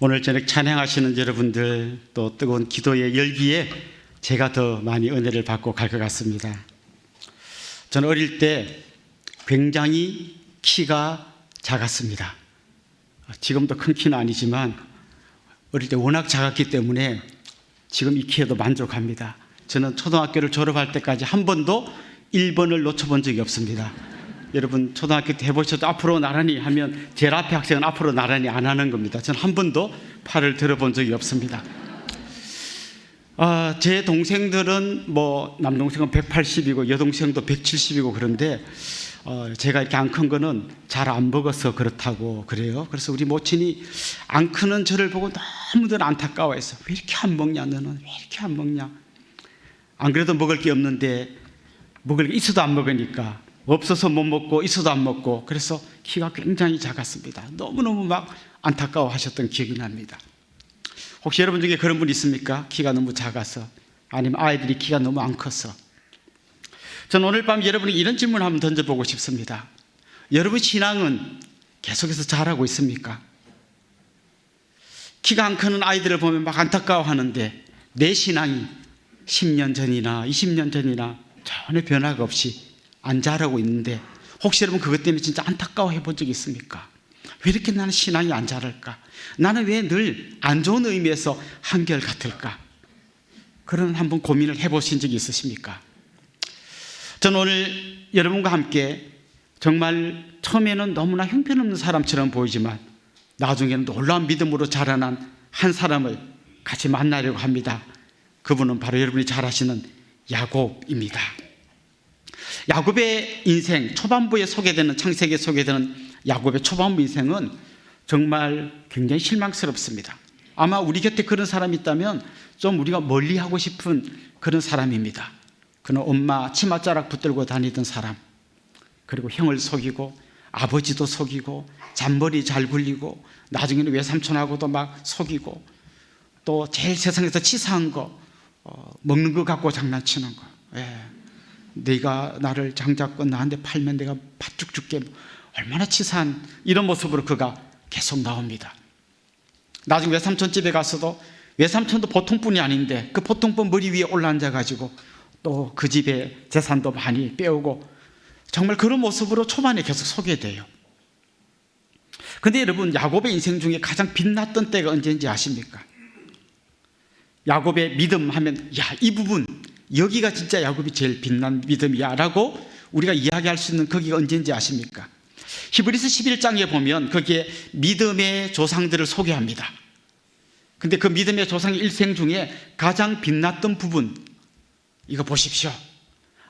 오늘 저녁 찬양하시는 여러분들, 또 뜨거운 기도의 열기에 제가 더 많이 은혜를 받고 갈 것 같습니다. 저는 어릴 때 굉장히 키가 작았습니다. 지금도 큰 키는 아니지만 어릴 때 워낙 작았기 때문에 지금 이 키에도 만족합니다. 저는 초등학교를 졸업할 때까지 한 번도 1번을 놓쳐본 적이 없습니다. 여러분 초등학교 때 해보셔도 앞으로 나란히 하면 제일 앞에 학생은 앞으로 나란히 안 하는 겁니다. 저는 한 번도 팔을 들어본 적이 없습니다. 제 동생들은 남동생은 180이고 여동생도 170이고 그런데 제가 이렇게 안 큰 거는 잘 안 먹어서 그렇다고 그래요. 그래서 우리 모친이 안 크는 저를 보고 너무들 안타까워해서 왜 이렇게 안 먹냐, 너는 왜 이렇게 안 먹냐. 안 그래도 먹을 게 없는데 먹을 게 있어도 안 먹으니까, 없어서 못 먹고 있어도 안 먹고, 그래서 키가 굉장히 작았습니다. 너무너무 막 안타까워 하셨던 기억이 납니다. 혹시 여러분 중에 그런 분 있습니까? 키가 너무 작아서, 아니면 아이들이 키가 너무 안 컸어. 저는 오늘 밤 여러분에게 이런 질문을 한번 던져보고 싶습니다. 여러분 신앙은 계속해서 잘하고 있습니까? 키가 안 크는 아이들을 보면 막 안타까워하는데 내 신앙이 10년 전이나 20년 전이나 전혀 변화가 없이 안 자라고 있는데, 혹시 여러분 그것 때문에 진짜 안타까워해 본 적이 있습니까? 왜 이렇게 나는 신앙이 안 자랄까? 나는 왜 늘 안 좋은 의미에서 한결같을까? 그런 한번 고민을 해보신 적이 있으십니까? 저는 오늘 여러분과 함께 정말 처음에는 너무나 형편없는 사람처럼 보이지만 나중에는 놀라운 믿음으로 자라난 한 사람을 같이 만나려고 합니다. 그분은 바로 여러분이 잘 아시는 야곱입니다. 야곱의 인생, 초반부에 소개되는, 창세기에 소개되는 야곱의 초반부 인생은 정말 굉장히 실망스럽습니다. 아마 우리 곁에 그런 사람이 있다면 좀 우리가 멀리하고 싶은 그런 사람입니다. 그는 엄마 치맛자락 붙들고 다니던 사람, 그리고 형을 속이고 아버지도 속이고 잔머리 잘 굴리고 나중에는 외삼촌하고도 막 속이고, 또 제일 세상에서 치사한 거 먹는 거 갖고 장난치는 거. 네가 나를 장잡고 나한테 팔면 내가 팥죽 줄게. 얼마나 치사한 이런 모습으로 그가 계속 나옵니다. 나중에 외삼촌 집에 가서도 외삼촌도 보통분이 아닌데 그 보통분 머리 위에 올라앉아가지고 또 그 집에 재산도 많이 빼오고, 정말 그런 모습으로 초반에 계속 소개돼요. 근데 여러분, 야곱의 인생 중에 가장 빛났던 때가 언제인지 아십니까? 야곱의 믿음 하면 이 부분, 여기가 진짜 야곱이 제일 빛난 믿음이야 라고 우리가 이야기할 수 있는 거기가 언제인지 아십니까? 히브리서 11장에 보면 거기에 믿음의 조상들을 소개합니다. 근데 그 믿음의 조상의 일생 중에 가장 빛났던 부분, 이거 보십시오.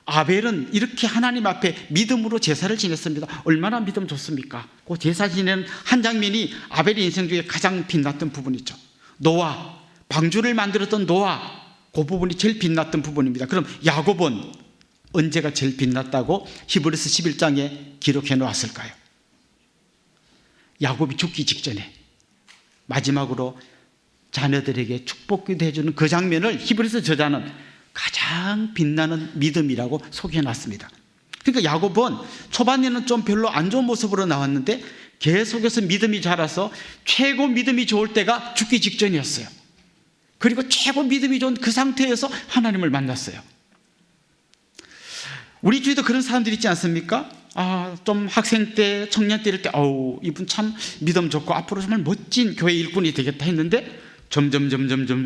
아벨은 이렇게 하나님 앞에 믿음으로 제사를 지냈습니다. 얼마나 믿음 좋습니까? 그 제사 지내는 한 장면이 아벨의 인생 중에 가장 빛났던 부분이죠. 노아, 방주를 만들었던 노아, 그 부분이 제일 빛났던 부분입니다. 그럼 야곱은 언제가 제일 빛났다고 히브리서 11장에 기록해 놓았을까요? 야곱이 죽기 직전에 마지막으로 자녀들에게 축복기도 해주는 그 장면을 히브리서 저자는 가장 빛나는 믿음이라고 소개해 놨습니다. 그러니까 야곱은 초반에는 좀 별로 안 좋은 모습으로 나왔는데 계속해서 믿음이 자라서 최고 믿음이 좋을 때가 죽기 직전이었어요. 그리고 최고 믿음이 좋은 그 상태에서 하나님을 만났어요. 우리 주위도 그런 사람들이 있지 않습니까? 좀 학생 때, 청년 때 이럴 때 이분 참 믿음 좋고 앞으로 정말 멋진 교회 일꾼이 되겠다 했는데 점점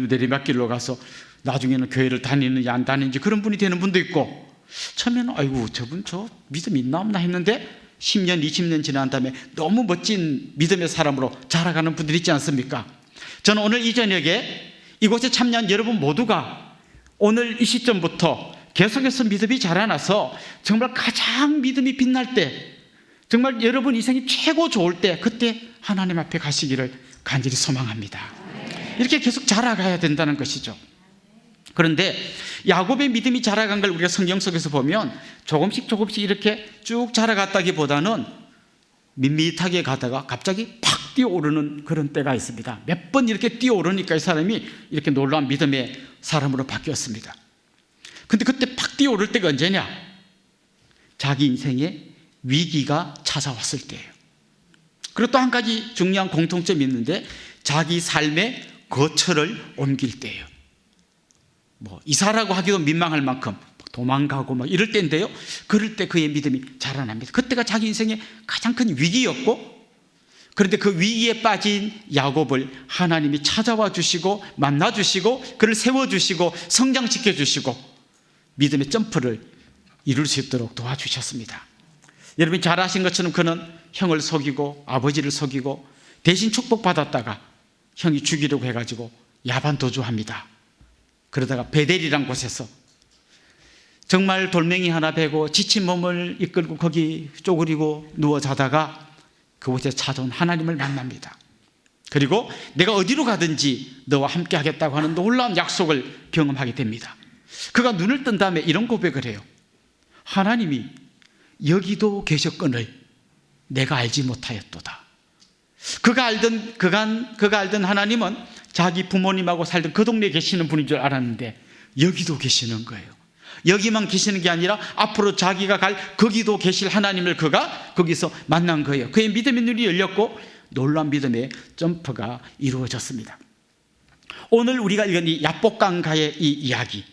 내리막길로 가서 나중에는 교회를 다니는지 안 다니는지 그런 분이 되는 분도 있고, 처음에는 저분 저 믿음 있나 없나 했는데 10년, 20년 지난 다음에 너무 멋진 믿음의 사람으로 자라가는 분들이 있지 않습니까? 저는 오늘 이 저녁에 이곳에 참여한 여러분 모두가 오늘 이 시점부터 계속해서 믿음이 자라나서 정말 가장 믿음이 빛날 때, 정말 여러분 인생이 최고 좋을 때, 그때 하나님 앞에 가시기를 간절히 소망합니다. 이렇게 계속 자라가야 된다는 것이죠. 그런데 야곱의 믿음이 자라간 걸 우리가 성경 속에서 보면 조금씩 이렇게 쭉 자라갔다기보다는 밋밋하게 가다가 갑자기 팍 뛰어오르는 그런 때가 있습니다. 몇 번 이렇게 뛰어오르니까 이 사람이 이렇게 놀라운 믿음의 사람으로 바뀌었습니다. 근데 그때 팍 뛰어오를 때가 언제냐? 자기 인생에 위기가 찾아왔을 때예요. 그리고 또 한 가지 중요한 공통점이 있는데, 자기 삶의 거처를 옮길 때예요. 이사라고 하기도 민망할 만큼 도망가고 이럴 때인데요, 그럴 때 그의 믿음이 자라납니다. 그때가 자기 인생의 가장 큰 위기였고, 그런데 그 위기에 빠진 야곱을 하나님이 찾아와 주시고 만나 주시고 그를 세워주시고 성장시켜 주시고 믿음의 점프를 이룰 수 있도록 도와주셨습니다. 여러분이 잘 아신 것처럼 그는 형을 속이고 아버지를 속이고 대신 축복받았다가 형이 죽이려고 해가지고 야반도주합니다. 그러다가 베델이란 곳에서 정말 돌멩이 하나 베고 지친 몸을 이끌고 거기 쪼그리고 누워 자다가 그곳에 찾아온 하나님을 만납니다. 그리고 내가 어디로 가든지 너와 함께 하겠다고 하는 놀라운 약속을 경험하게 됩니다. 그가 눈을 뜬 다음에 이런 고백을 해요. 하나님이 여기도 계셨거늘 내가 알지 못하였도다. 그가 알던 하나님은 자기 부모님하고 살던 그 동네에 계시는 분인 줄 알았는데 여기도 계시는 거예요. 여기만 계시는 게 아니라 앞으로 자기가 갈 거기도 계실 하나님을 그가 거기서 만난 거예요. 그의 믿음의 눈이 열렸고 놀라운 믿음의 점프가 이루어졌습니다. 오늘 우리가 읽은 이 야복강가의 이 이야기,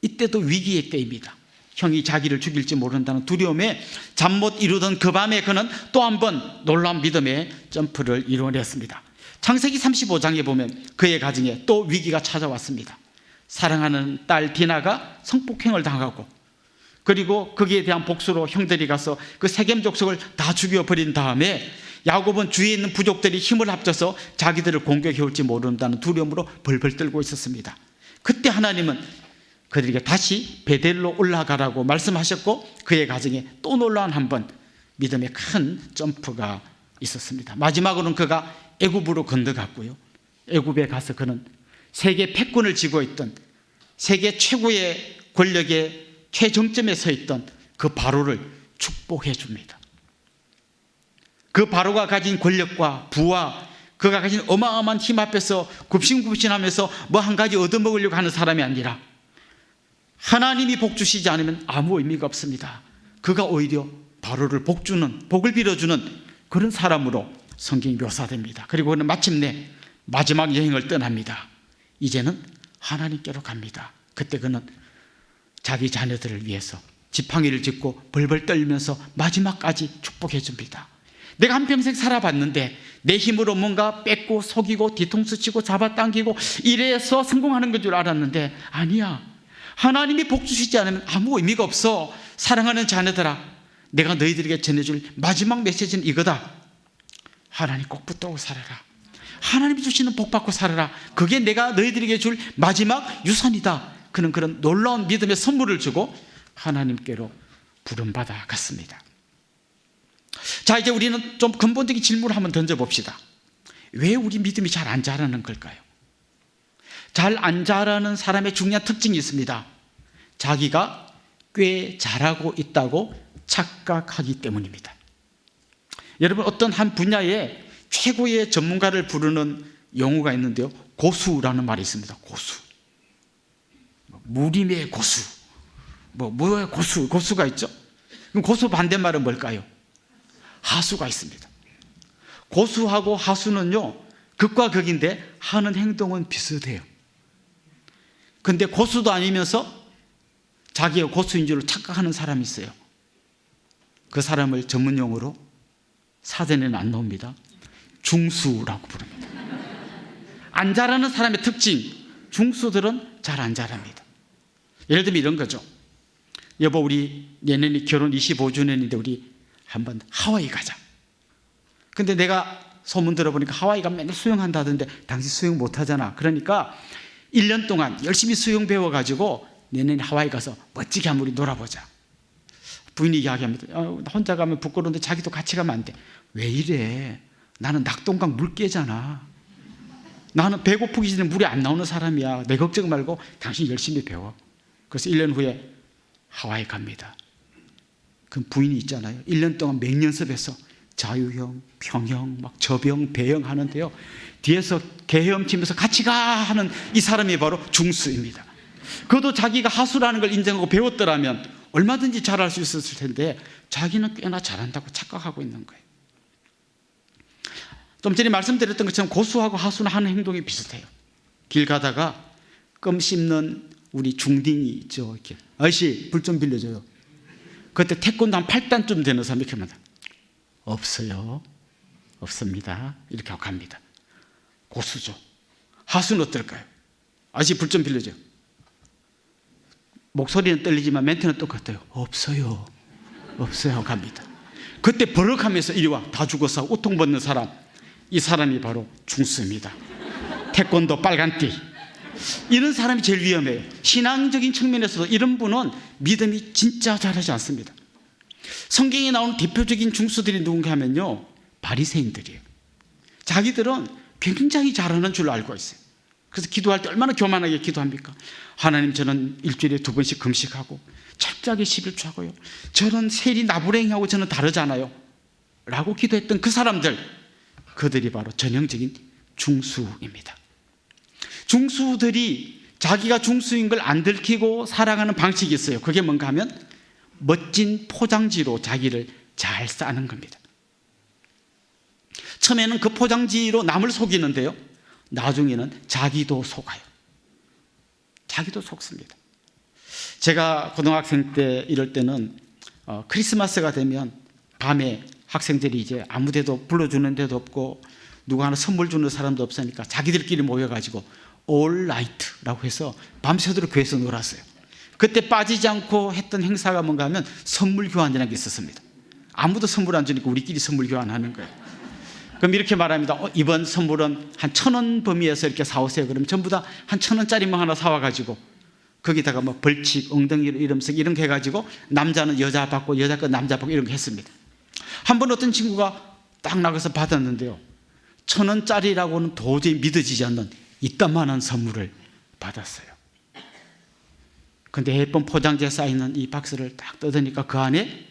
이때도 위기의 때입니다. 형이 자기를 죽일지 모른다는 두려움에 잠 못 이루던 그 밤에 그는 또 한 번 놀라운 믿음의 점프를 이루어냈습니다. 창세기 35장에 보면 그의 가정에 또 위기가 찾아왔습니다. 사랑하는 딸 디나가 성폭행을 당하고, 그리고 거기에 대한 복수로 형들이 가서 그 세겜 족속을 다 죽여버린 다음에 야곱은 주위에 있는 부족들이 힘을 합쳐서 자기들을 공격해 올지 모른다는 두려움으로 벌벌 떨고 있었습니다. 그때 하나님은 그들에게 다시 베델로 올라가라고 말씀하셨고 그의 가정에 또 놀라운 한 번 믿음의 큰 점프가 있었습니다. 마지막으로는 그가 애굽으로 건너갔고요, 애굽에 가서 그는 세계 패권을 쥐고 있던 세계 최고의 권력의 최정점에 서 있던 그 바로를 축복해 줍니다. 그 바로가 가진 권력과 부와 그가 가진 어마어마한 힘 앞에서 굽신굽신하면서 뭐 한 가지 얻어먹으려고 하는 사람이 아니라 하나님이 복 주시지 않으면 아무 의미가 없습니다. 그가 오히려 바로를 복을 빌어주는 그런 사람으로 성경이 묘사됩니다. 그리고 그는 마침내 마지막 여행을 떠납니다. 이제는 하나님께로 갑니다. 그때 그는 자기 자녀들을 위해서 지팡이를 짚고 벌벌 떨면서 마지막까지 축복해 줍니다. 내가 한평생 살아봤는데 내 힘으로 뭔가 뺏고 속이고 뒤통수 치고 잡아당기고 이래서 성공하는 건 줄 알았는데 아니야. 하나님이 복 주시지 않으면 아무 의미가 없어. 사랑하는 자녀들아, 내가 너희들에게 전해줄 마지막 메시지는 이거다. 하나님 꼭 붙들고 살아라. 하나님이 주시는 복 받고 살아라. 그게 내가 너희들에게 줄 마지막 유산이다. 그는 그런 놀라운 믿음의 선물을 주고 하나님께로 부름받아 갔습니다. 자, 이제 우리는 좀 근본적인 질문을 한번 던져봅시다. 왜 우리 믿음이 잘 안 자라는 걸까요? 잘 안 자라는 사람의 중요한 특징이 있습니다. 자기가 꽤 잘하고 있다고 착각하기 때문입니다. 여러분, 어떤 한 분야에 최고의 전문가를 부르는 용어가 있는데요, 고수라는 말이 있습니다. 고수, 무림의 고수, 뭐의 고수가 있죠. 그럼 고수 반대말은 뭘까요? 하수가 있습니다. 고수하고 하수는요, 극과 극인데 하는 행동은 비슷해요. 근데 고수도 아니면서 자기가 고수인 줄 착각하는 사람이 있어요. 그 사람을 전문용어로 사전에는 안 나옵니다. 중수라고 부릅니다. 안 자라는 사람의 특징, 중수들은 잘 안 자랍니다. 예를 들면 이런 거죠. 여보, 우리 내년에 결혼 25주년인데 우리 한번 하와이 가자. 근데 내가 소문 들어보니까 하와이 가면 맨날 수영한다던데 당신 수영 못하잖아. 그러니까 1년 동안 열심히 수영 배워가지고 내년에 하와이 가서 멋지게 한번 우리 놀아보자. 부인이 이야기합니다. 나 혼자 가면 부끄러운데 자기도 같이 가면 안 돼. 왜 이래? 나는 낙동강 물개잖아. 나는 배고프기 전에 물이 안 나오는 사람이야. 내 걱정 말고 당신 열심히 배워. 그래서 1년 후에 하와이 갑니다. 그 부인이 있잖아요. 1년 동안 맹연습해서 자유형, 평형, 막 저병, 배영 하는데요, 뒤에서 개헤엄치면서 같이 가 하는 이 사람이 바로 중수입니다. 그도 자기가 하수라는 걸 인정하고 배웠더라면 얼마든지 잘할 수 있었을 텐데 자기는 꽤나 잘한다고 착각하고 있는 거예요. 좀 전에 말씀드렸던 것처럼 고수하고 하수는 하는 행동이 비슷해요. 길 가다가 껌 씹는 우리 중딩이 있죠. 이렇게 아저씨 불 좀 빌려줘요. 그때 태권도 한 8단쯤 되는 사람이 이렇게 합니다. 없어요. 없습니다. 이렇게 하고 갑니다. 고수죠. 하수는 어떨까요? 아저씨 불 좀 빌려줘요. 목소리는 떨리지만 멘트는 똑같아요. 없어요. 없어요 하고 갑니다. 그때 버럭하면서 이리 와. 다 죽어서 우통 벗는 사람. 이 사람이 바로 중수입니다. 태권도 빨간띠. 이런 사람이 제일 위험해요. 신앙적인 측면에서도 이런 분은 믿음이 진짜 잘하지 않습니다. 성경에 나오는 대표적인 중수들이 누군가 하면요, 바리새인들이에요. 자기들은 굉장히 잘하는 줄 알고 있어요. 그래서 기도할 때 얼마나 교만하게 기도합니까? 하나님, 저는 일주일에 2번씩 금식하고 철저하게 11조 하고요, 저는 세리 나부랭이하고 저는 다르잖아요 라고 기도했던 그 사람들, 그들이 바로 전형적인 중수입니다. 중수들이 자기가 중수인 걸 안 들키고 살아가는 방식이 있어요. 그게 뭔가 하면 멋진 포장지로 자기를 잘 싸는 겁니다. 처음에는 그 포장지로 남을 속이는데요, 나중에는 자기도 속아요. 자기도 속습니다. 제가 고등학생 때 이럴 때는 크리스마스가 되면 밤에 학생들이 이제 아무 데도 불러주는 데도 없고 누구 하나 선물 주는 사람도 없으니까 자기들끼리 모여가지고 올 나이트라고 해서 밤새도록 교회에서 놀았어요. 그때 빠지지 않고 했던 행사가 뭔가 하면 선물 교환이라는 게 있었습니다. 아무도 선물 안 주니까 우리끼리 선물 교환하는 거예요. 그럼 이렇게 말합니다. 이번 선물은 한 1,000원 범위에서 이렇게 사오세요. 그럼 전부 다 한 1,000원짜리만 하나 사와가지고 거기다가 뭐 벌칙, 엉덩이 이름씩 이런 거 해가지고 남자는 여자 받고 여자 거 남자 받고 이런 거 했습니다. 한 번 어떤 친구가 딱 나가서 받았는데요, 1,000원짜리라고는 도저히 믿어지지 않는 이따만한 선물을 받았어요. 근데 예쁜 포장지에 쌓이는 이 박스를 딱 뜯으니까 그 안에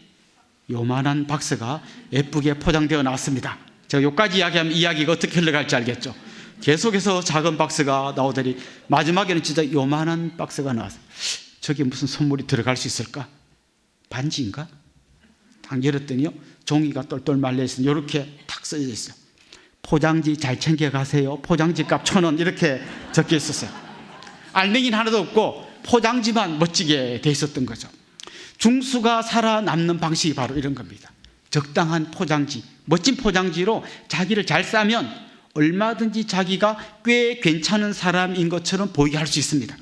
요만한 박스가 예쁘게 포장되어 나왔습니다. 제가 여기까지 이야기하면 이야기가 어떻게 흘러갈지 알겠죠. 계속해서 작은 박스가 나오더니 마지막에는 진짜 요만한 박스가 나왔어요. 저게 무슨 선물이 들어갈 수 있을까? 반지인가? 딱 열었더니요, 종이가 똘똘 말려있어요. 이렇게 탁 써져 있어요. 포장지 잘 챙겨가세요. 포장지 값 1,000원 이렇게 적혀 있었어요. 알맹이는 하나도 없고 포장지만 멋지게 돼 있었던 거죠. 중수가 살아남는 방식이 바로 이런 겁니다. 적당한 포장지, 멋진 포장지로 자기를 잘 싸면 얼마든지 자기가 꽤 괜찮은 사람인 것처럼 보이게 할 수 있습니다.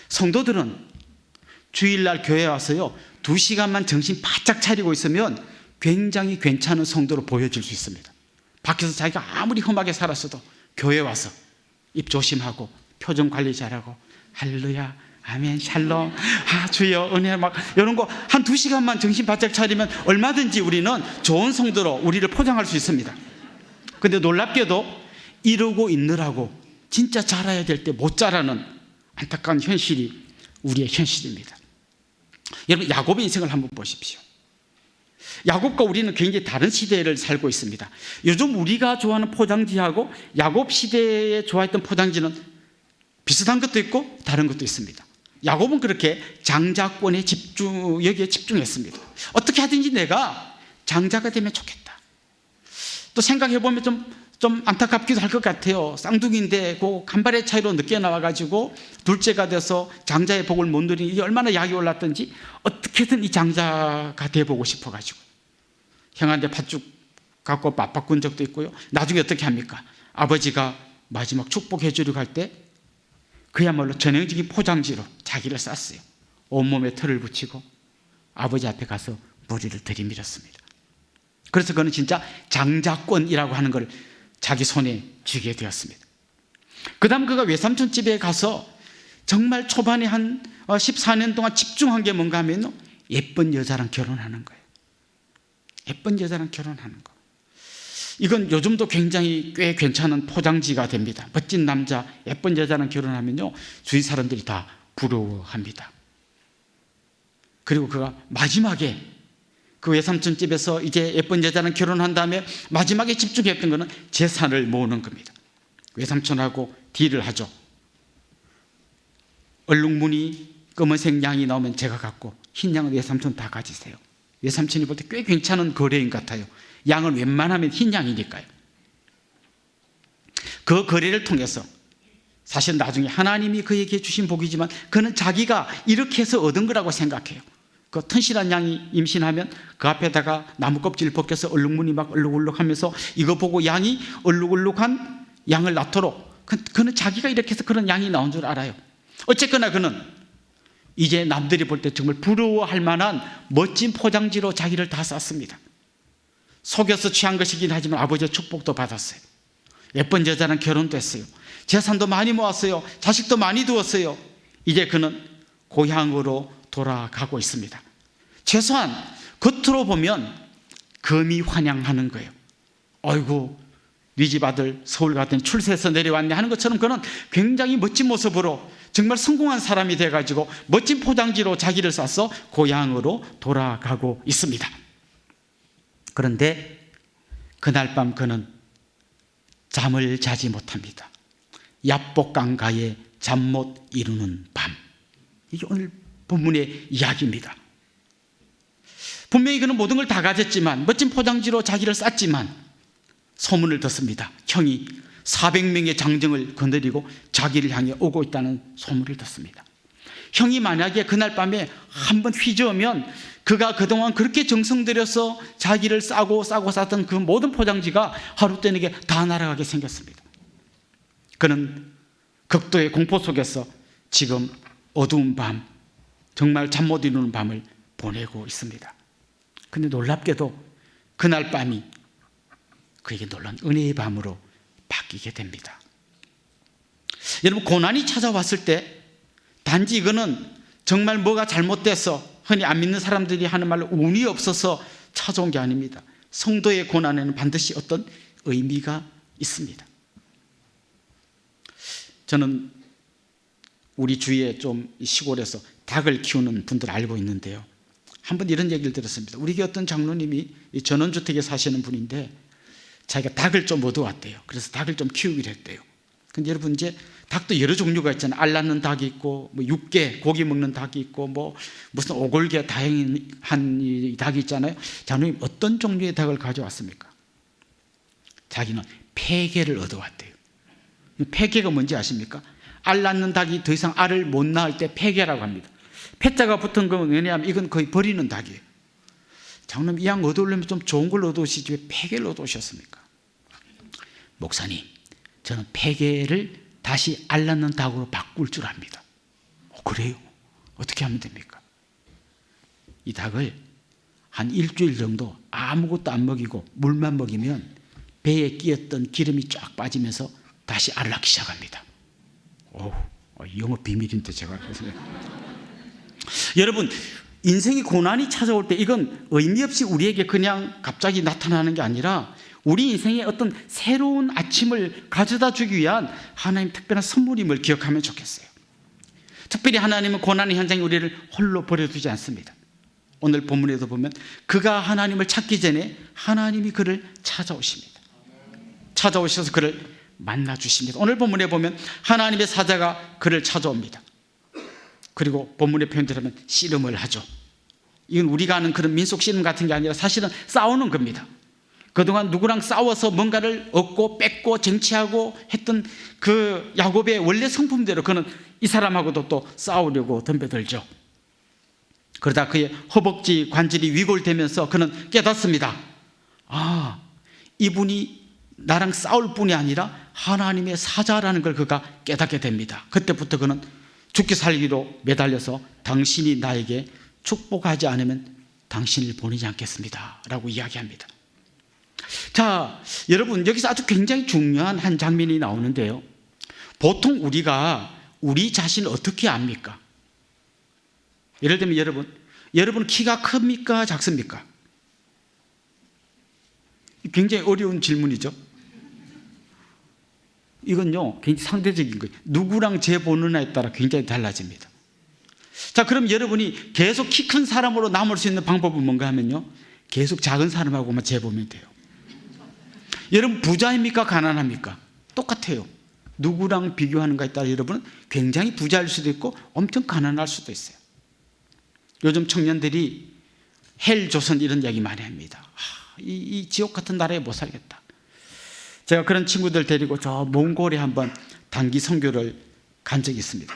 성도들은 주일날 교회에 와서요, 2시간만 정신 바짝 차리고 있으면 굉장히 괜찮은 성도로 보여질 수 있습니다. 밖에서 자기가 아무리 험하게 살았어도 교회에 와서 입 조심하고 표정 관리 잘하고 할렐루야, 아멘, 샬롬, 주여, 은혜, 막 이런 거 한 2시간만 정신 바짝 차리면 얼마든지 우리는 좋은 성도로 우리를 포장할 수 있습니다. 근데 놀랍게도 이러고 있느라고 진짜 자라야 될 때 못 자라는 안타까운 현실이 우리의 현실입니다. 여러분, 야곱의 인생을 한번 보십시오. 야곱과 우리는 굉장히 다른 시대를 살고 있습니다. 요즘 우리가 좋아하는 포장지하고 야곱 시대에 좋아했던 포장지는 비슷한 것도 있고 다른 것도 있습니다. 야곱은 그렇게 장자권에 여기에 집중했습니다. 어떻게 하든지 내가 장자가 되면 좋겠다. 또 생각해보면 좀 안타깝기도 할 것 같아요. 쌍둥이인데 그 간발의 차이로 늦게 나와가지고 둘째가 돼서 장자의 복을 못 누리니 이게 얼마나 약이 올랐던지 어떻게든 이 장자가 돼보고 싶어가지고 형한테 팥죽 갖고 맞바꾼 적도 있고요. 나중에 어떻게 합니까? 아버지가 마지막 축복해 주려고 할 때 그야말로 전형적인 포장지로 자기를 쌌어요. 온몸에 털을 붙이고 아버지 앞에 가서 머리를 들이밀었습니다. 그래서 그는 진짜 장자권이라고 하는 걸 자기 손에 쥐게 되었습니다. 그 다음 그가 외삼촌 집에 가서 정말 초반에 한 14년 동안 집중한 게 뭔가 하면 예쁜 여자랑 결혼하는 거예요. 예쁜 여자랑 결혼하는 거. 이건 요즘도 굉장히 꽤 괜찮은 포장지가 됩니다. 멋진 남자, 예쁜 여자랑 결혼하면요, 주위 사람들이 다 부러워합니다. 그리고 그가 마지막에 그 외삼촌 집에서 이제 예쁜 여자랑 결혼한 다음에 마지막에 집중했던 것은 재산을 모으는 겁니다. 외삼촌하고 딜을 하죠. 얼룩무늬 검은색 양이 나오면 제가 갖고 흰 양은 외삼촌 다 가지세요. 외삼촌이 볼 때 꽤 괜찮은 거래인 것 같아요. 양은 웬만하면 흰 양이니까요. 그 거래를 통해서 사실 나중에 하나님이 그에게 주신 복이지만 그는 자기가 이렇게 해서 얻은 거라고 생각해요. 그 튼실한 양이 임신하면 그 앞에다가 나무 껍질을 벗겨서 얼룩무늬 막 얼룩얼룩하면서 이거 보고 양이 얼룩얼룩한 양을 낳도록 그는 자기가 이렇게 해서 그런 양이 나온 줄 알아요. 어쨌거나 그는 이제 남들이 볼 때 정말 부러워할 만한 멋진 포장지로 자기를 다 쌌습니다. 속여서 취한 것이긴 하지만 아버지의 축복도 받았어요. 예쁜 여자랑 결혼도 했어요. 재산도 많이 모았어요. 자식도 많이 두었어요. 이제 그는 고향으로 돌아가고 있습니다. 최소한 겉으로 보면 금이 환영하는 거예요. 어이구, 네 집 아들 서울 갔더니 출세해서 내려왔네 하는 것처럼 그는 굉장히 멋진 모습으로 정말 성공한 사람이 돼가지고 멋진 포장지로 자기를 싸서 고향으로 돌아가고 있습니다. 그런데 그날 밤 그는 잠을 자지 못합니다. 야복강가에 잠 못 이루는 밤. 이게 오늘 본문의 이야기입니다. 분명히 그는 모든 걸 다 가졌지만 멋진 포장지로 자기를 쌌지만 소문을 듣습니다. 형이 400명의 장정을 거느리고 자기를 향해 오고 있다는 소문을 듣습니다. 형이 만약에 그날 밤에 한번 휘저으면 그가 그동안 그렇게 정성 들여서 자기를 싸고 쌌던 그 모든 포장지가 하루 저녁에 다 날아가게 생겼습니다. 그는 극도의 공포 속에서 지금 어두운 밤, 정말 잠 못 이루는 밤을 보내고 있습니다. 그런데 놀랍게도 그날 밤이 그에게 놀라운 은혜의 밤으로 바뀌게 됩니다. 여러분, 고난이 찾아왔을 때 단지 이거는 정말 뭐가 잘못돼서 흔히 안 믿는 사람들이 하는 말로 운이 없어서 찾아온 게 아닙니다. 성도의 고난에는 반드시 어떤 의미가 있습니다. 저는 우리 주위에 좀 시골에서 닭을 키우는 분들 알고 있는데요. 한번 이런 얘기를 들었습니다. 우리 교회 어떤 장로님이 전원주택에 사시는 분인데 자기가 닭을 좀 얻어왔대요. 그래서 닭을 좀 키우기로 했대요. 근데 여러분, 이제 닭도 여러 종류가 있잖아요. 알 낳는 닭이 있고, 뭐 육개, 고기 먹는 닭이 있고, 뭐 무슨 오골개 다양한 닭이 있잖아요. 장로님, 어떤 종류의 닭을 가져왔습니까? 자기는 폐개를 얻어왔대요. 폐개가 뭔지 아십니까? 알 낳는 닭이 더 이상 알을 못 낳을 때 폐개라고 합니다. 폐자가 붙은 건 왜냐하면 이건 거의 버리는 닭이에요. 장로님, 이 양 얻으려면 좀 좋은 걸 얻으시지 왜 폐개를 얻으셨습니까? 목사님, 저는 폐개를 다시 알 낳는 닭으로 바꿀 줄 압니다. 그래요? 어떻게 하면 됩니까? 이 닭을 한 일주일 정도 아무것도 안 먹이고 물만 먹이면 배에 끼었던 기름이 쫙 빠지면서 다시 알을 낳기 시작합니다. 영업 비밀인데 제가. 여러분, 인생의 고난이 찾아올 때 이건 의미 없이 우리에게 그냥 갑자기 나타나는 게 아니라 우리 인생에 어떤 새로운 아침을 가져다 주기 위한 하나님 특별한 선물임을 기억하면 좋겠어요. 특별히 하나님은 고난의 현장에 우리를 홀로 버려두지 않습니다. 오늘 본문에도 보면 그가 하나님을 찾기 전에 하나님이 그를 찾아오십니다. 찾아오셔서 그를 만나주십니다. 오늘 본문에 보면 하나님의 사자가 그를 찾아옵니다. 그리고 본문의 표현대로 씨름을 하죠. 이건 우리가 아는 그런 민속 씨름 같은 게 아니라 사실은 싸우는 겁니다. 그동안 누구랑 싸워서 뭔가를 얻고 뺏고 쟁취하고 했던 그 야곱의 원래 성품대로 그는 이 사람하고도 또 싸우려고 덤벼들죠. 그러다 그의 허벅지 관절이 위골되면서 그는 깨닫습니다. 이분이 나랑 싸울 뿐이 아니라 하나님의 사자라는 걸 그가 깨닫게 됩니다. 그때부터 그는 죽기 살기로 매달려서 당신이 나에게 축복하지 않으면 당신을 보내지 않겠습니다 라고 이야기합니다. 자, 여러분, 여기서 아주 굉장히 중요한 한 장면이 나오는데요. 보통 우리가 우리 자신을 어떻게 압니까? 예를 들면 여러분 키가 큽니까? 작습니까? 굉장히 어려운 질문이죠. 이건요, 굉장히 상대적인 거예요. 누구랑 재보느냐에 따라 굉장히 달라집니다. 자, 그럼 여러분이 계속 키 큰 사람으로 남을 수 있는 방법은 뭔가 하면요, 계속 작은 사람하고만 재보면 돼요. 여러분, 부자입니까? 가난합니까? 똑같아요. 누구랑 비교하는가에 따라 여러분은 굉장히 부자일 수도 있고 엄청 가난할 수도 있어요. 요즘 청년들이 헬조선 이런 이야기 많이 합니다. 이 지옥 같은 나라에 못 살겠다. 제가 그런 친구들 데리고 저 몽골에 한번 단기 선교를 간 적이 있습니다.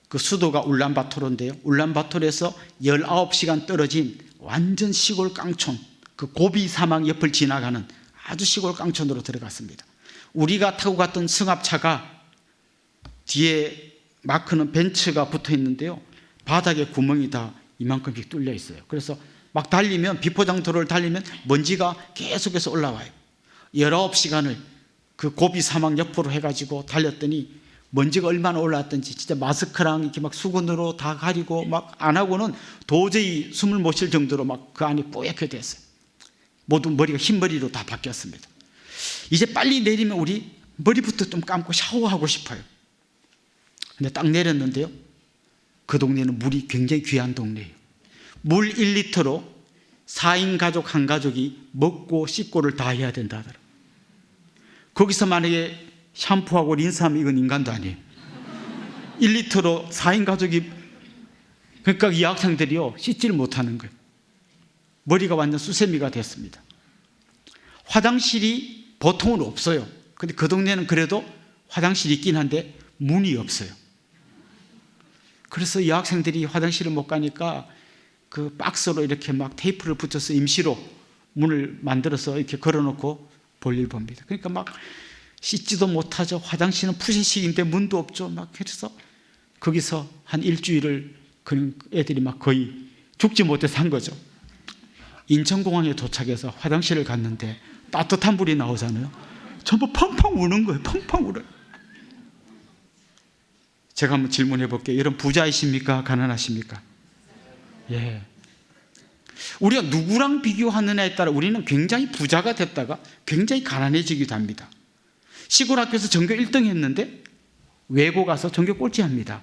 그 수도가 울란바토르인데요. 울란바토르에서 19시간 떨어진 완전 시골 깡촌, 그 고비 사막 옆을 지나가는 아주 시골 깡촌으로 들어갔습니다. 우리가 타고 갔던 승합차가 뒤에 마크는 벤츠가 붙어 있는데요. 바닥에 구멍이 다 이만큼씩 뚫려 있어요. 그래서 막 달리면, 비포장 도로를 달리면 먼지가 계속해서 올라와요. 19시간을 그 고비 사막 옆으로 해가지고 달렸더니 먼지가 얼마나 올라왔던지 진짜 마스크랑 이렇게 막 수건으로 다 가리고 막 안 하고는 도저히 숨을 못 쉴 정도로 막 그 안이 뽀얗게 됐어요. 모두 머리가 흰머리로 다 바뀌었습니다. 이제 빨리 내리면 우리 머리부터 좀 감고 샤워하고 싶어요. 근데 딱 내렸는데요. 그 동네는 물이 굉장히 귀한 동네예요. 물 1리터로 4인 가족 한 가족이 먹고 씻고를 다 해야 된다 하더라고요. 거기서 만약에 샴푸하고 린스하면 이건 인간도 아니에요. 1리터로 4인 가족이, 그러니까 이 학생들이요 씻지를 못하는 거예요. 머리가 완전 수세미가 됐습니다. 화장실이 보통은 없어요. 근데 그 동네는 그래도 화장실이 있긴 한데 문이 없어요. 그래서 이 학생들이 화장실을 못 가니까 그 박스로 이렇게 막 테이프를 붙여서 임시로 문을 만들어서 이렇게 걸어놓고 볼일 봅니다. 그러니까 막 씻지도 못하죠. 화장실은 푸세식인데 문도 없죠. 막 그래서 거기서 한 일주일을 그 애들이 막 거의 죽지 못해서 한 거죠. 인천공항에 도착해서 화장실을 갔는데 따뜻한 물이 나오잖아요. 전부 펑펑 우는 거예요. 펑펑 울어요. 제가 한번 질문해 볼게요. 여러분 부자이십니까? 가난하십니까? 예. 우리가 누구랑 비교하느냐에 따라 우리는 굉장히 부자가 됐다가 굉장히 가난해지기도 합니다. 시골 학교에서 전교 1등 했는데 외고 가서 전교 꼴찌합니다.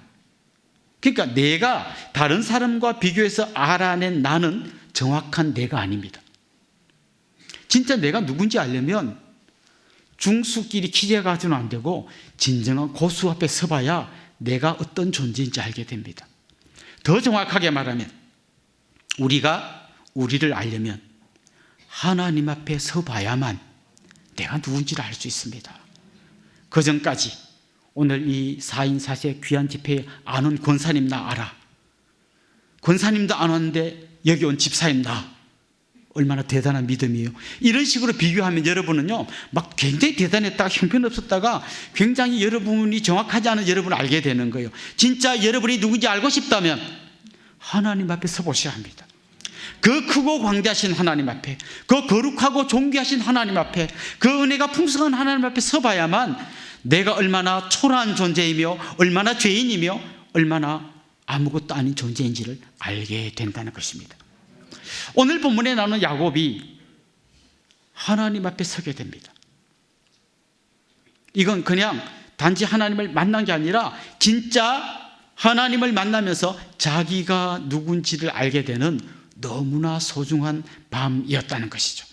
그러니까 내가 다른 사람과 비교해서 알아낸 나는 정확한 내가 아닙니다. 진짜 내가 누군지 알려면 중수끼리 키재가지고는 안 되고 진정한 고수 앞에 서봐야 내가 어떤 존재인지 알게 됩니다. 더 정확하게 말하면 우리가 우리를 알려면 하나님 앞에 서봐야만 내가 누군지를 알 수 있습니다. 그 전까지 오늘 이 4인 4세 귀한 집회에 안 온 권사님 나 알아. 권사님도 안 왔는데 여기 온 집사님 나 얼마나 대단한 믿음이에요. 이런 식으로 비교하면 여러분은요 막 굉장히 대단했다가 형편없었다가 굉장히 여러분이 정확하지 않은 여러분을 알게 되는 거예요. 진짜 여러분이 누군지 알고 싶다면 하나님 앞에 서보셔야 합니다. 그 크고 광대하신 하나님 앞에, 그 거룩하고 존귀하신 하나님 앞에, 그 은혜가 풍성한 하나님 앞에 서봐야만 내가 얼마나 초라한 존재이며 얼마나 죄인이며 얼마나 아무것도 아닌 존재인지를 알게 된다는 것입니다. 오늘 본문에 나오는 야곱이 하나님 앞에 서게 됩니다. 이건 그냥 단지 하나님을 만난 게 아니라 진짜 하나님을 만나면서 자기가 누군지를 알게 되는 너무나 소중한 밤이었다는 것이죠.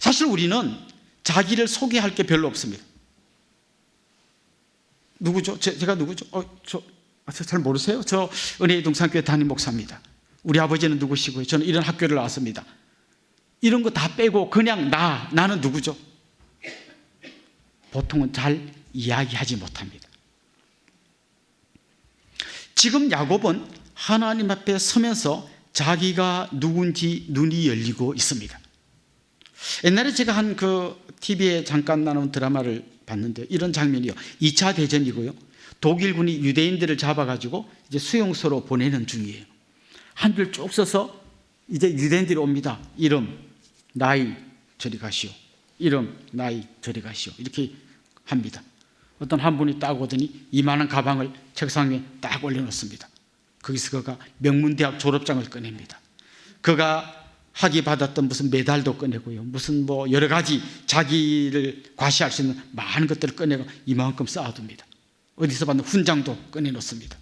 사실 우리는 자기를 소개할 게 별로 없습니다. 누구죠? 제가 누구죠? 잘 모르세요? 저 은혜의 동산교회 담임 목사입니다. 우리 아버지는 누구시고요? 저는 이런 학교를 나왔습니다. 이런 거 다 빼고 그냥 나는 누구죠? 보통은 잘 이야기하지 못합니다. 지금 야곱은 하나님 앞에 서면서 자기가 누군지 눈이 열리고 있습니다. 옛날에 제가 한 그 TV에 잠깐 나온 드라마를 봤는데 이런 장면이요. 2차 대전이고요. 독일군이 유대인들을 잡아가지고 이제 수용소로 보내는 중이에요. 한 줄 쭉 써서 이제 유대인들이 옵니다. 이름, 나이, 저리 가시오. 이름, 나이, 저리 가시오. 이렇게 합니다. 어떤 한 분이 딱 오더니 이만한 가방을 책상 위에 딱 올려놓습니다. 거기서 그가 명문대학 졸업장을 꺼냅니다. 그가 학위 받았던 무슨 메달도 꺼내고요. 무슨 뭐 여러 가지 자기를 과시할 수 있는 많은 것들을 꺼내고 이만큼 쌓아둡니다. 어디서 받는 훈장도 꺼내놓습니다.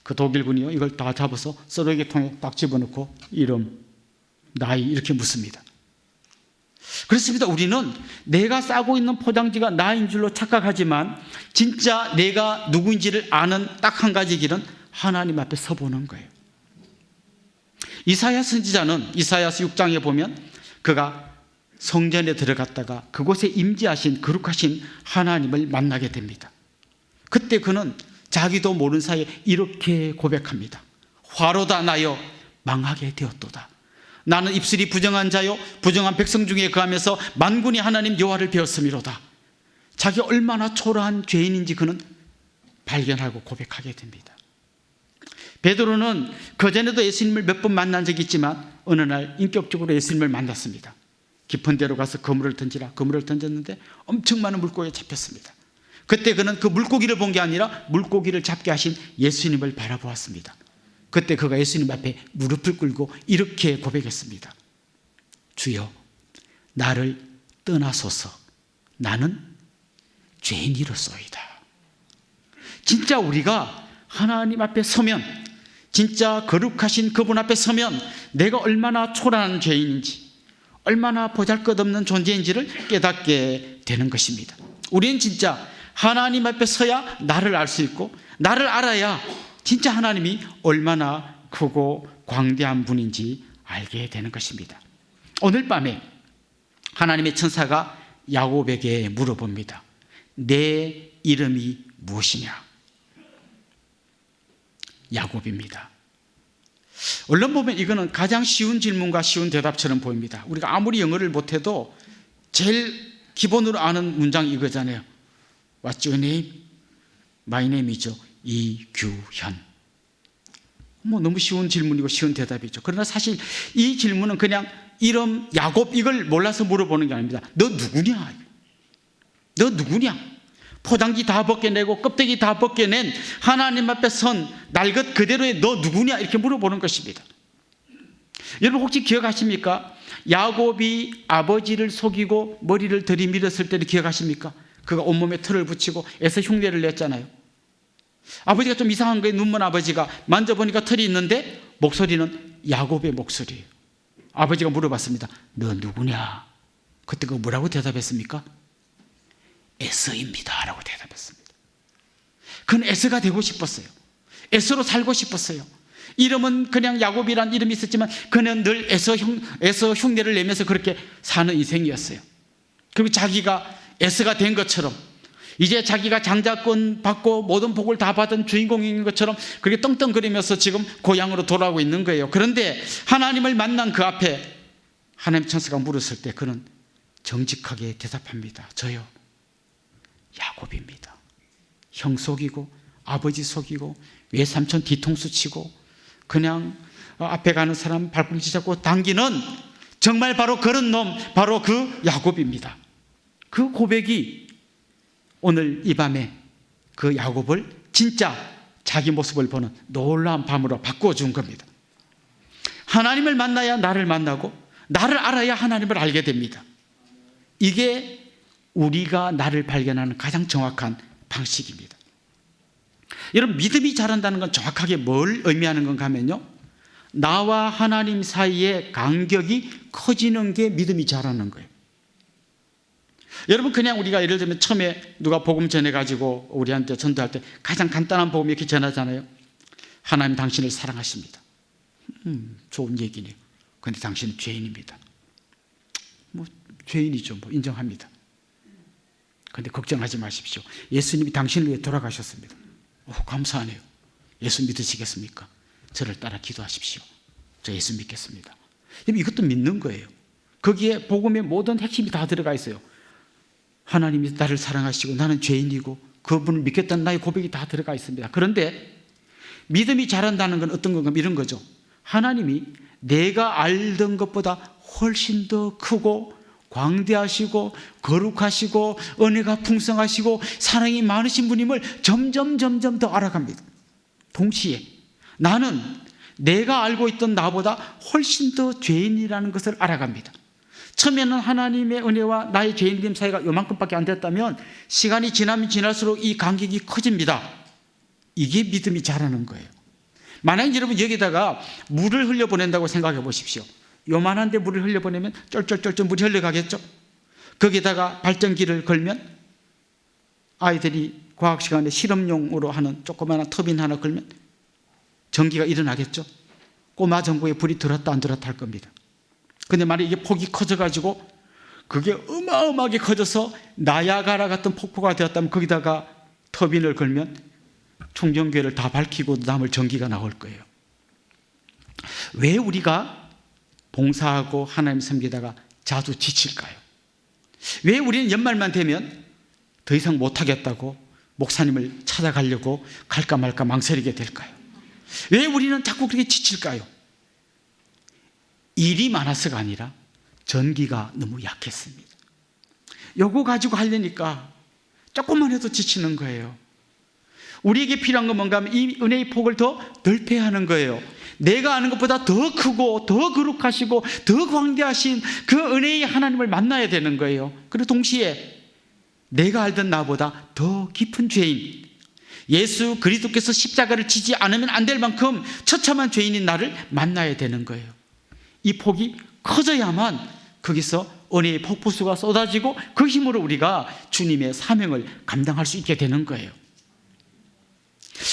그 독일군이요 이걸 다 잡아서 쓰레기통에 딱 집어넣고 이름, 나이 이렇게 묻습니다. 그렇습니다. 우리는 내가 싸고 있는 포장지가 나인 줄로 착각하지만 진짜 내가 누구인지를 아는 딱 한 가지 길은 하나님 앞에 서보는 거예요. 이사야 선지자는 이사야서 6장에 보면 그가 성전에 들어갔다가 그곳에 임재하신 거룩하신 하나님을 만나게 됩니다. 그때 그는 자기도 모르는 사이에 이렇게 고백합니다. 화로다 나여 망하게 되었도다. 나는 입술이 부정한 자요 부정한 백성 중에 거하면서 만군의 하나님 여호와를 배웠음이로다. 자기가 얼마나 초라한 죄인인지 그는 발견하고 고백하게 됩니다. 베드로는 그전에도 예수님을 몇 번 만난 적이 있지만 어느 날 인격적으로 예수님을 만났습니다. 깊은 데로 가서 그물을 던지라. 그물을 던졌는데 엄청 많은 물고기에 잡혔습니다. 그때 그는 그 물고기를 본 게 아니라 물고기를 잡게 하신 예수님을 바라보았습니다. 그때 그가 예수님 앞에 무릎을 꿇고 이렇게 고백했습니다. 주여, 나를 떠나소서. 나는 죄인이로소이다. 진짜 우리가 하나님 앞에 서면, 진짜 거룩하신 그분 앞에 서면 내가 얼마나 초라한 죄인인지, 얼마나 보잘것없는 존재인지를 깨닫게 되는 것입니다. 우리는 진짜 하나님 앞에 서야 나를 알 수 있고, 나를 알아야 진짜 하나님이 얼마나 크고 광대한 분인지 알게 되는 것입니다. 오늘 밤에 하나님의 천사가 야곱에게 물어봅니다. 내 이름이 무엇이냐? 야곱입니다. 얼른 보면 이거는 가장 쉬운 질문과 쉬운 대답처럼 보입니다. 우리가 아무리 영어를 못해도 제일 기본으로 아는 문장이 이거잖아요. What's your name? My name이죠. 이규현. 너무 쉬운 질문이고 쉬운 대답이죠. 그러나 사실 이 질문은 그냥 이름 야곱 이걸 몰라서 물어보는 게 아닙니다. 너 누구냐? 너 누구냐? 포장지 다 벗겨내고 껍데기 다 벗겨낸 하나님 앞에 선 날것 그대로의 너 누구냐? 이렇게 물어보는 것입니다. 여러분 혹시 기억하십니까? 야곱이 아버지를 속이고 머리를 들이밀었을 때를 기억하십니까? 그가 온몸에 털을 붙이고 애서 흉내를 냈잖아요. 아버지가 좀 이상한 거예요. 눈먼 아버지가 만져보니까 털이 있는데 목소리는 야곱의 목소리예요. 아버지가 물어봤습니다. 너 누구냐? 그때 그 뭐라고 대답했습니까? 에서입니다 라고 대답했습니다. 그는 에서가 되고 싶었어요. 에서로 살고 싶었어요. 이름은 그냥 야곱이란 이름이 있었지만 그는 늘 에서 흉내를 내면서 그렇게 사는 인생이었어요. 그리고 자기가 에서가 된 것처럼 이제 자기가 장자권 받고 모든 복을 다 받은 주인공인 것처럼 그렇게 떵떵거리면서 지금 고향으로 돌아오고 있는 거예요. 그런데 하나님을 만난 그 앞에 하나님 천사가 물었을 때 그는 정직하게 대답합니다. 저요, 야곱입니다. 형 속이고 아버지 속이고 외삼촌 뒤통수 치고 그냥 앞에 가는 사람 발꿈치 잡고 당기는 정말 바로 그런 놈, 바로 그 야곱입니다. 그 고백이 오늘 이 밤에 그 야곱을 진짜 자기 모습을 보는 놀라운 밤으로 바꿔준 겁니다. 하나님을 만나야 나를 만나고 나를 알아야 하나님을 알게 됩니다. 이게 우리가 나를 발견하는 가장 정확한 방식입니다. 여러분, 믿음이 자란다는 건 정확하게 뭘 의미하는 건가 하면요, 나와 하나님 사이의 간격이 커지는 게 믿음이 자라는 거예요. 여러분, 그냥 우리가 예를 들면 처음에 누가 복음 전해가지고 우리한테 전도할 때 가장 간단한 복음 이렇게 전하잖아요. 하나님 당신을 사랑하십니다. 좋은 얘기네요. 그런데 당신은 죄인입니다. 죄인이죠. 인정합니다. 그런데 걱정하지 마십시오. 예수님이 당신을 위해 돌아가셨습니다. 감사하네요. 예수 믿으시겠습니까? 저를 따라 기도하십시오. 저 예수 믿겠습니다. 이것도 믿는 거예요. 거기에 복음의 모든 핵심이 다 들어가 있어요. 하나님이 나를 사랑하시고 나는 죄인이고 그분을 믿겠다는 나의 고백이 다 들어가 있습니다. 그런데 믿음이 자란다는 건 어떤 건가? 이런 거죠. 하나님이 내가 알던 것보다 훨씬 더 크고 광대하시고 거룩하시고 은혜가 풍성하시고 사랑이 많으신 분임을 점점 더 알아갑니다. 동시에 나는 내가 알고 있던 나보다 훨씬 더 죄인이라는 것을 알아갑니다. 처음에는 하나님의 은혜와 나의 죄인됨 사이가 요만큼밖에 안 됐다면 시간이 지나면 지날수록 이 간격이 커집니다. 이게 믿음이 자라는 거예요. 만약 여러분 여기다가 물을 흘려보낸다고 생각해 보십시오. 요만한데 물을 흘려보내면 쫄쫄쫄쫄 물이 흘러가겠죠. 거기다가 발전기를 걸면 아이들이 과학 시간에 실험용으로 하는 조그마한 터빈 하나 걸면 전기가 일어나겠죠. 꼬마 전구에 불이 들었다 안 들었다 할 겁니다. 근데 만약에 이게 폭이 커져가지고 그게 어마어마하게 커져서 나야가라 같은 폭포가 되었다면 거기다가 터빈을 걸면 충전기를 다 밝히고 남을 전기가 나올 거예요. 왜 우리가 봉사하고 하나님 섬기다가 자주 지칠까요? 왜 우리는 연말만 되면 더 이상 못하겠다고 목사님을 찾아가려고 갈까 말까 망설이게 될까요? 왜 우리는 자꾸 그렇게 지칠까요? 일이 많아서가 아니라 전기가 너무 약했습니다. 요거 가지고 하려니까 조금만 해도 지치는 거예요. 우리에게 필요한 건 뭔가 하면 이 은혜의 폭을 더 넓혀야 하는 거예요. 내가 아는 것보다 더 크고 더 거룩하시고 더 광대하신 그 은혜의 하나님을 만나야 되는 거예요. 그리고 동시에 내가 알던 나보다 더 깊은 죄인, 예수 그리스도께서 십자가를 지지 않으면 안 될 만큼 처참한 죄인인 나를 만나야 되는 거예요. 이 폭이 커져야만 거기서 은혜의 폭포수가 쏟아지고 그 힘으로 우리가 주님의 사명을 감당할 수 있게 되는 거예요.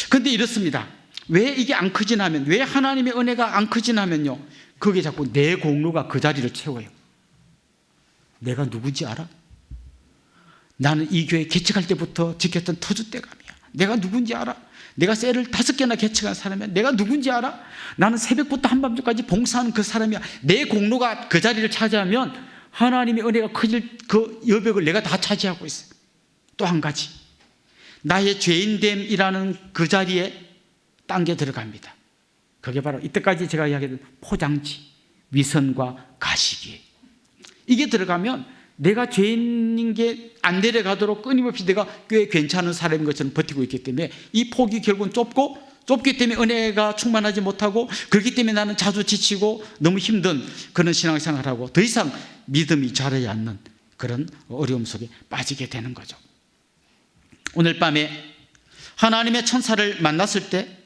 그런데 이렇습니다. 왜 이게 안 커지냐면, 왜 하나님의 은혜가 안 커지냐면요, 그게 자꾸 내 공로가 그 자리를 채워요. 내가 누군지 알아? 나는 이 교회 개척할 때부터 지켰던 터줏대감이야. 내가 누군지 알아? 내가 셀을 5개나 개척한 사람이야. 내가 누군지 알아? 나는 새벽부터 한밤중까지 봉사하는 그 사람이야. 내 공로가 그 자리를 차지하면 하나님의 은혜가 커질 그 여백을 내가 다 차지하고 있어요. 또 한 가지, 나의 죄인됨이라는 그 자리에 당겨 들어갑니다. 그게 바로 이때까지 제가 이야기했던 포장지, 위선과 가식이에요. 이게 들어가면 내가 죄인인 게 안 내려가도록 끊임없이 내가 꽤 괜찮은 사람인 것처럼 버티고 있기 때문에 이 폭이 결국은 좁기 때문에 은혜가 충만하지 못하고, 그렇기 때문에 나는 자주 지치고 너무 힘든 그런 신앙생활을 하고 더 이상 믿음이 자라지 않는 그런 어려움 속에 빠지게 되는 거죠. 오늘 밤에 하나님의 천사를 만났을 때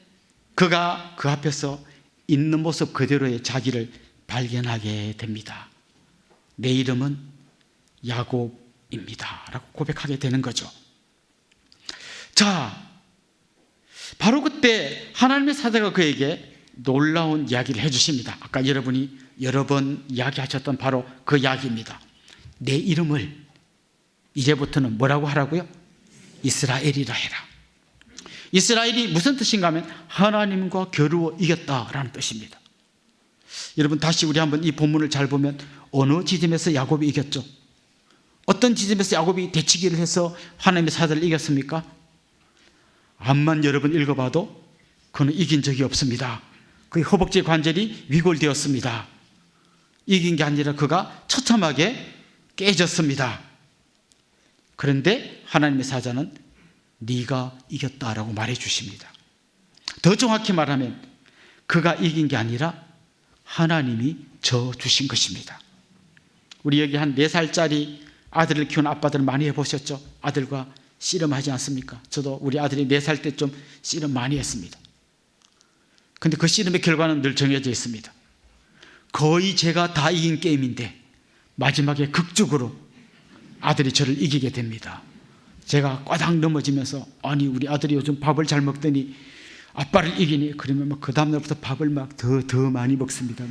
그가 그 앞에서 있는 모습 그대로의 자기를 발견하게 됩니다. 내 이름은 야곱입니다 라고 고백하게 되는 거죠. 자, 바로 그때 하나님의 사자가 그에게 놀라운 이야기를 해주십니다. 아까 여러분이 여러 번 이야기하셨던 바로 그 이야기입니다. 내 이름을 이제부터는 뭐라고 하라고요? 이스라엘이라 해라. 이스라엘이 무슨 뜻인가 하면 하나님과 겨루어 이겼다라는 뜻입니다. 여러분, 다시 우리 한번 이 본문을 잘 보면 어느 지점에서 야곱이 이겼죠? 어떤 지점에서 야곱이 대치기를 해서 하나님의 사자를 이겼습니까? 암만 여러분 읽어봐도 그는 이긴 적이 없습니다. 그의 허벅지 관절이 위골되었습니다. 이긴 게 아니라 그가 처참하게 깨졌습니다. 그런데 하나님의 사자는 네가 이겼다라고 말해 주십니다. 더 정확히 말하면 그가 이긴 게 아니라 하나님이 져 주신 것입니다. 우리 여기 한 4살짜리 아들을 키우는 아빠들 많이 해보셨죠? 아들과 씨름하지 않습니까? 저도 우리 아들이 4살 때 좀 씨름 많이 했습니다. 근데 그 씨름의 결과는 늘 정해져 있습니다. 거의 제가 다 이긴 게임인데 마지막에 극적으로 아들이 저를 이기게 됩니다. 제가 꽈당 넘어지면서, 아니 우리 아들이 요즘 밥을 잘 먹더니 아빠를 이기니, 그러면 막 그 다음날부터 밥을 막 더 많이 먹습니다.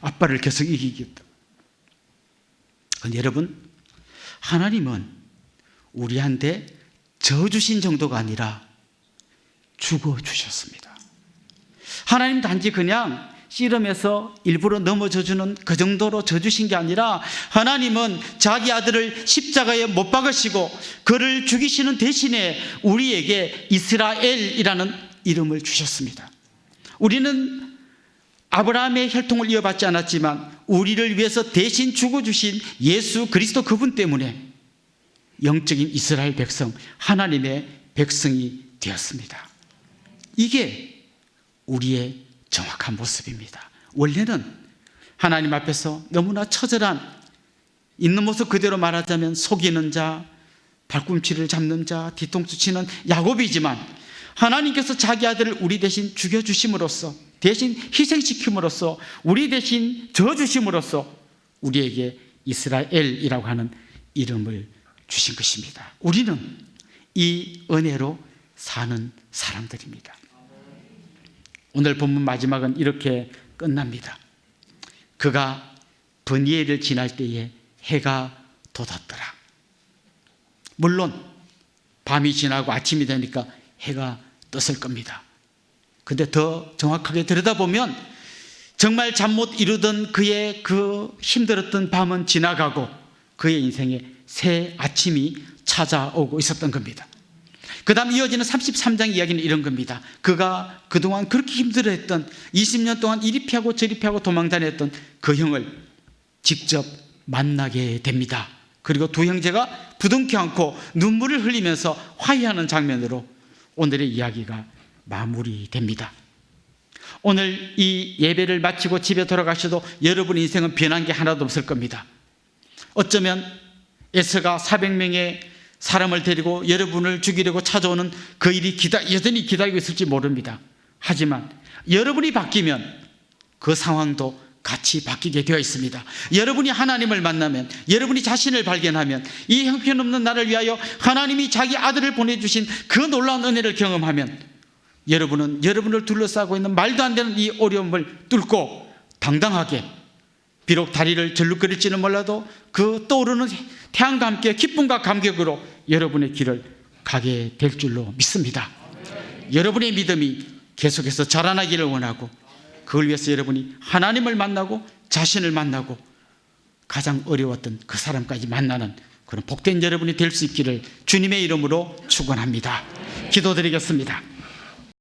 아빠를 계속 이기겠다. 근데 여러분, 하나님은 우리한테 져주신 정도가 아니라 죽어주셨습니다. 하나님 단지 그냥 씨름해서 일부러 넘어져주는 그 정도로 져주신 게 아니라 하나님은 자기 아들을 십자가에 못 박으시고 그를 죽이시는 대신에 우리에게 이스라엘이라는 이름을 주셨습니다. 우리는 아브라함의 혈통을 이어받지 않았지만 우리를 위해서 대신 죽어주신 예수 그리스도 그분 때문에 영적인 이스라엘 백성, 하나님의 백성이 되었습니다. 이게 우리의 정확한 모습입니다. 원래는 하나님 앞에서 너무나 처절한, 있는 모습 그대로 말하자면 속이는 자, 발꿈치를 잡는 자, 뒤통수 치는 야곱이지만 하나님께서 자기 아들을 우리 대신 죽여주심으로써, 대신 희생시킴으로써, 우리 대신 져주심으로써 우리에게 이스라엘이라고 하는 이름을 주신 것입니다. 우리는 이 은혜로 사는 사람들입니다. 오늘 본문 마지막은 이렇게 끝납니다. 그가 브니엘을 지날 때에 해가 돋았더라. 물론 밤이 지나고 아침이 되니까 해가 떴을 겁니다. 근데 더 정확하게 들여다보면 정말 잠 못 이루던 그의 그 힘들었던 밤은 지나가고 그의 인생에 새 아침이 찾아오고 있었던 겁니다. 그 다음 이어지는 33장 이야기는 이런 겁니다. 그가 그동안 그렇게 힘들어했던 20년 동안 이리 피하고 저리 피하고 도망다녔던 그 형을 직접 만나게 됩니다. 그리고 두 형제가 부둥켜 안고 눈물을 흘리면서 화해하는 장면으로 오늘의 이야기가 마무리됩니다. 오늘 이 예배를 마치고 집에 돌아가셔도 여러분의 인생은 변한 게 하나도 없을 겁니다. 어쩌면 에서가 400명의 사람을 데리고 여러분을 죽이려고 찾아오는 그 일이 여전히 기다리고 있을지 모릅니다. 하지만 여러분이 바뀌면 그 상황도 같이 바뀌게 되어 있습니다. 여러분이 하나님을 만나면, 여러분이 자신을 발견하면, 이 형편없는 나를 위하여 하나님이 자기 아들을 보내주신 그 놀라운 은혜를 경험하면 여러분은 여러분을 둘러싸고 있는 말도 안 되는 이 어려움을 뚫고 당당하게, 비록 다리를 절룩거릴지는 몰라도 그 떠오르는 태양과 함께 기쁨과 감격으로 여러분의 길을 가게 될 줄로 믿습니다. 여러분의 믿음이 계속해서 자라나기를 원하고, 그걸 위해서 여러분이 하나님을 만나고 자신을 만나고 가장 어려웠던 그 사람까지 만나는 그런 복된 여러분이 될 수 있기를 주님의 이름으로 축원합니다. 기도드리겠습니다.